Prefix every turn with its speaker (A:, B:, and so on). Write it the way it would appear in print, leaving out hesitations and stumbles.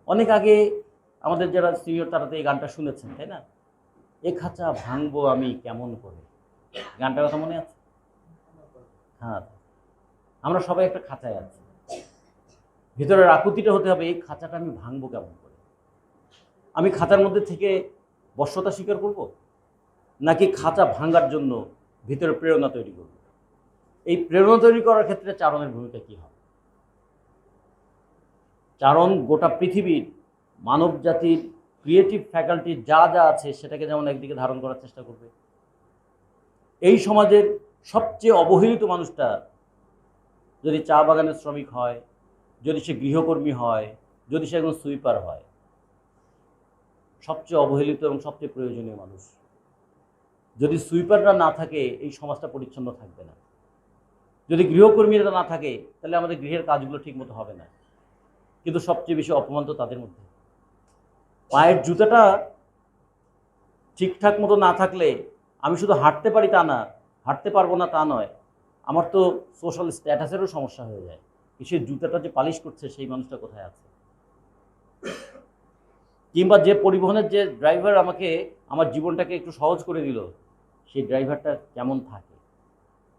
A: অনেক আগে আমাদের যারা সিনিয়র তারা তো এই গানটা শুনেছেন, তাই না? এ খাঁচা ভাঙবো আমি কেমন করে, গানটার কথা মনে আছে? হ্যাঁ, আমরা সবাই একটা খাঁচায় আছি, ভিতরের আকুতিটা হতে হবে এই খাঁচাটা আমি ভাঙবো কেমন করে। আমি খাঁচার মধ্যে থেকে বশ্যতা স্বীকার করব, নাকি খাঁচা ভাঙার জন্য ভিতরে প্রেরণা তৈরি করব? এই প্রেরণা তৈরি করার ক্ষেত্রে চারণের ভূমিকা কী হবে? চারণ গোটা পৃথিবীর মানব জাতির ক্রিয়েটিভ ফ্যাকাল্টি যা যা আছে সেটাকে যেমন একদিকে ধারণ করার চেষ্টা করবে, এই সমাজের সবচেয়ে অবহেলিত মানুষটা যদি চা বাগানের শ্রমিক হয়, যদি সে গৃহকর্মী হয়, যদি সে একজন সুইপার হয়, সবচেয়ে অবহেলিত এবং সবচেয়ে প্রয়োজনীয় মানুষ, যদি সুইপাররা না থাকে এই সমাজটা পরিচ্ছন্ন থাকবে না। যদি গৃহকর্মীরা না থাকে তাহলে আমাদের গৃহের কাজগুলো ঠিকমতো হবে না। কিন্তু সবচেয়ে বেশি অপমান তো তাদের মধ্যে। পায়ের জুতাটা ঠিকঠাক মতো না থাকলে আমি শুধু হাঁটতে পারি তা না, হাঁটতে পারবো না তা নয়, আমার তো সোশ্যাল স্ট্যাটাসেরও সমস্যা হয়ে যায়। সেই জুতাটা যে পালিশ করছে সেই মানুষটা কোথায় আছে? কিংবা যে পরিবহনের যে ড্রাইভার আমাকে আমার জীবনটাকে একটু সহজ করে দিল, সেই ড্রাইভারটা কেমন থাকে?